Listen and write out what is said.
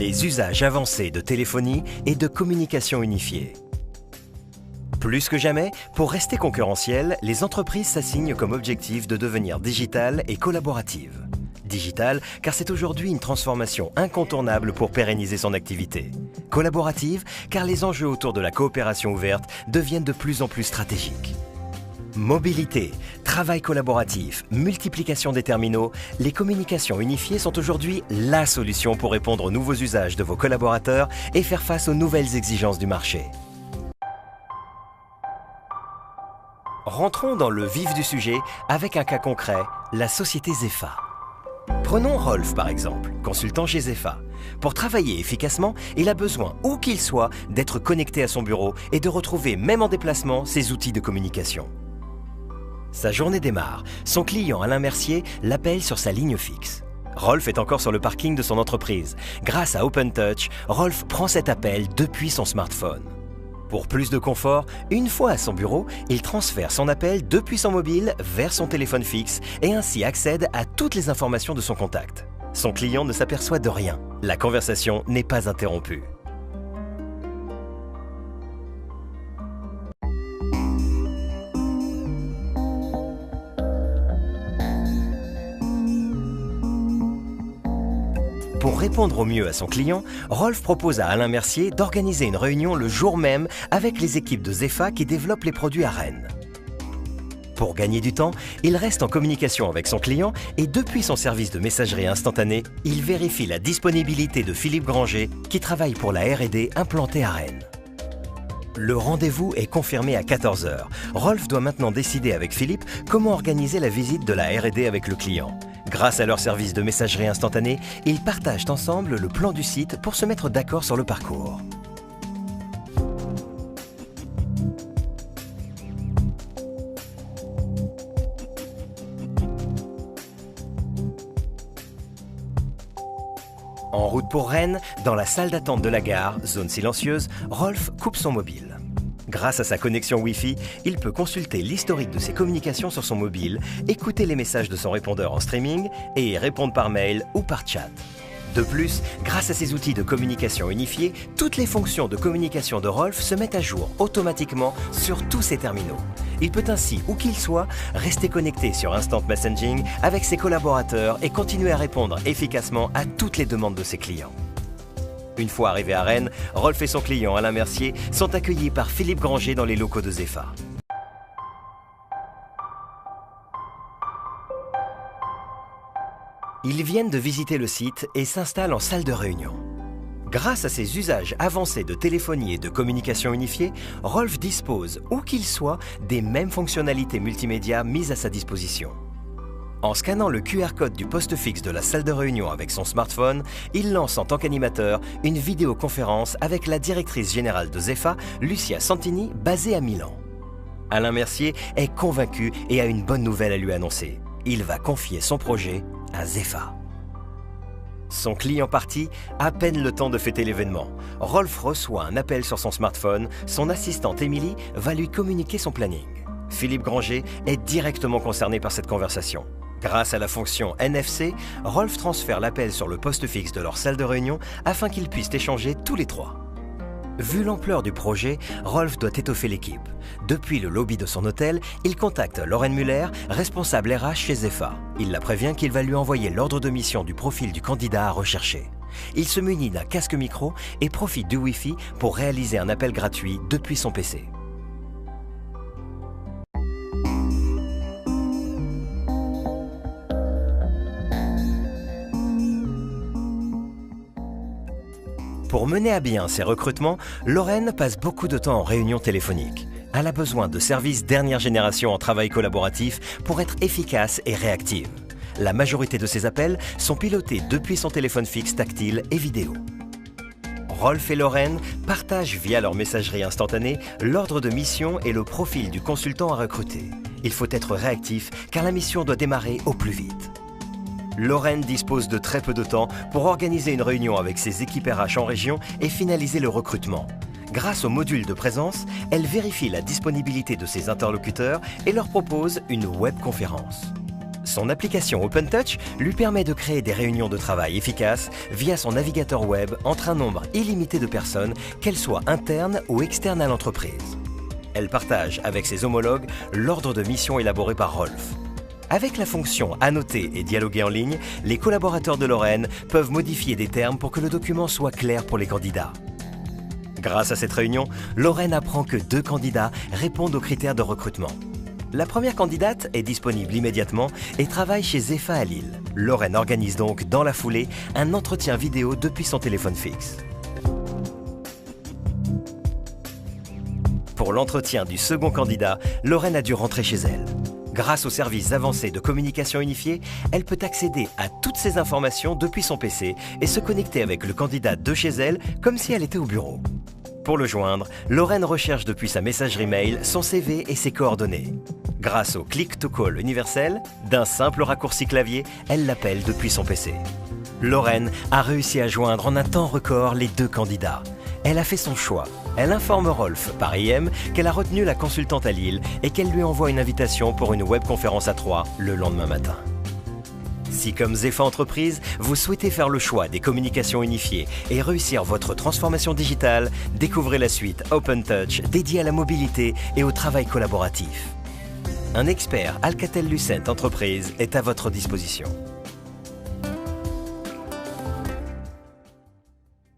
les usages avancés de téléphonie et de communication unifiée. Plus que jamais, pour rester concurrentielles, les entreprises s'assignent comme objectif de devenir digitales et collaboratives. Digitale, car c'est aujourd'hui une transformation incontournable pour pérenniser son activité. Collaborative, car les enjeux autour de la coopération ouverte deviennent de plus en plus stratégiques. Mobilité, travail collaboratif, multiplication des terminaux, les communications unifiées sont aujourd'hui la solution pour répondre aux nouveaux usages de vos collaborateurs et faire face aux nouvelles exigences du marché. Rentrons dans le vif du sujet avec un cas concret, la société Zepha. Prenons Rolf par exemple, consultant chez Zepha. Pour travailler efficacement, il a besoin, où qu'il soit, d'être connecté à son bureau et de retrouver, même en déplacement, ses outils de communication. Sa journée démarre. Son client Alain Mercier l'appelle sur sa ligne fixe. Rolf est encore sur le parking de son entreprise. Grâce à OpenTouch, Rolf prend cet appel depuis son smartphone. Pour plus de confort, une fois à son bureau, il transfère son appel depuis son mobile vers son téléphone fixe et ainsi accède à toutes les informations de son contact. Son client ne s'aperçoit de rien. La conversation n'est pas interrompue. Pour répondre au mieux à son client, Rolf propose à Alain Mercier d'organiser une réunion le jour même avec les équipes de Zepha qui développent les produits à Rennes. Pour gagner du temps, il reste en communication avec son client et depuis son service de messagerie instantanée, il vérifie la disponibilité de Philippe Granger qui travaille pour la R&D implantée à Rennes. Le rendez-vous est confirmé à 14 h. Rolf doit maintenant décider avec Philippe comment organiser la visite de la R&D avec le client. Grâce à leur service de messagerie instantanée, ils partagent ensemble le plan du site pour se mettre d'accord sur le parcours. En route pour Rennes, dans la salle d'attente de la gare, zone silencieuse, Rolf coupe son mobile. Grâce à sa connexion Wi-Fi, il peut consulter l'historique de ses communications sur son mobile, écouter les messages de son répondeur en streaming et répondre par mail ou par chat. De plus, grâce à ses outils de communication unifiés, toutes les fonctions de communication de Rolf se mettent à jour automatiquement sur tous ses terminaux. Il peut ainsi, où qu'il soit, rester connecté sur Instant Messaging avec ses collaborateurs et continuer à répondre efficacement à toutes les demandes de ses clients. Une fois arrivé à Rennes, Rolf et son client Alain Mercier sont accueillis par Philippe Granger dans les locaux de Zepha. Ils viennent de visiter le site et s'installent en salle de réunion. Grâce à ses usages avancés de téléphonie et de communication unifiée, Rolf dispose, où qu'il soit, des mêmes fonctionnalités multimédia mises à sa disposition. En scannant le QR code du poste fixe de la salle de réunion avec son smartphone, il lance en tant qu'animateur une vidéoconférence avec la directrice générale de Zepha, Lucia Santini, basée à Milan. Alain Mercier est convaincu et a une bonne nouvelle à lui annoncer. Il va confier son projet à Zepha. Son client parti, à peine le temps de fêter l'événement. Rolf reçoit un appel sur son smartphone, son assistante Émilie va lui communiquer son planning. Philippe Granger est directement concerné par cette conversation. Grâce à la fonction NFC, Rolf transfère l'appel sur le poste fixe de leur salle de réunion afin qu'ils puissent échanger tous les trois. Vu l'ampleur du projet, Rolf doit étoffer l'équipe. Depuis le lobby de son hôtel, il contacte Lauren Muller, responsable RH chez Zepha. Il la prévient qu'il va lui envoyer l'ordre de mission du profil du candidat à rechercher. Il se munit d'un casque micro et profite du Wi-Fi pour réaliser un appel gratuit depuis son PC. Pour mener à bien ces recrutements, Lorraine passe beaucoup de temps en réunion téléphonique. Elle a besoin de services dernière génération en travail collaboratif pour être efficace et réactive. La majorité de ses appels sont pilotés depuis son téléphone fixe tactile et vidéo. Rolf et Lorraine partagent via leur messagerie instantanée l'ordre de mission et le profil du consultant à recruter. Il faut être réactif car la mission doit démarrer au plus vite. Lorraine dispose de très peu de temps pour organiser une réunion avec ses équipes RH en région et finaliser le recrutement. Grâce au module de présence, elle vérifie la disponibilité de ses interlocuteurs et leur propose une webconférence. Son application OpenTouch lui permet de créer des réunions de travail efficaces via son navigateur web entre un nombre illimité de personnes, qu'elles soient internes ou externes à l'entreprise. Elle partage avec ses homologues l'ordre de mission élaboré par Rolf. Avec la fonction Annoter et dialoguer en ligne, les collaborateurs de Lorraine peuvent modifier des termes pour que le document soit clair pour les candidats. Grâce à cette réunion, Lorraine apprend que 2 candidats répondent aux critères de recrutement. La première candidate est disponible immédiatement et travaille chez Zefa à Lille. Lorraine organise donc dans la foulée un entretien vidéo depuis son téléphone fixe. Pour l'entretien du second candidat, Lorraine a dû rentrer chez elle. Grâce aux services avancés de communication unifiée, elle peut accéder à toutes ces informations depuis son PC et se connecter avec le candidat de chez elle comme si elle était au bureau. Pour le joindre, Lorraine recherche depuis sa messagerie mail son CV et ses coordonnées. Grâce au Click to Call universel, d'un simple raccourci clavier, elle l'appelle depuis son PC. Lorraine a réussi à joindre en un temps record les 2 candidats. Elle a fait son choix. Elle informe Rolf par IM qu'elle a retenu la consultante à Lille et qu'elle lui envoie une invitation pour une webconférence à 3 le lendemain matin. Si comme Zefa Entreprise, vous souhaitez faire le choix des communications unifiées et réussir votre transformation digitale, découvrez la suite OpenTouch dédiée à la mobilité et au travail collaboratif. Un expert Alcatel-Lucent Entreprise est à votre disposition.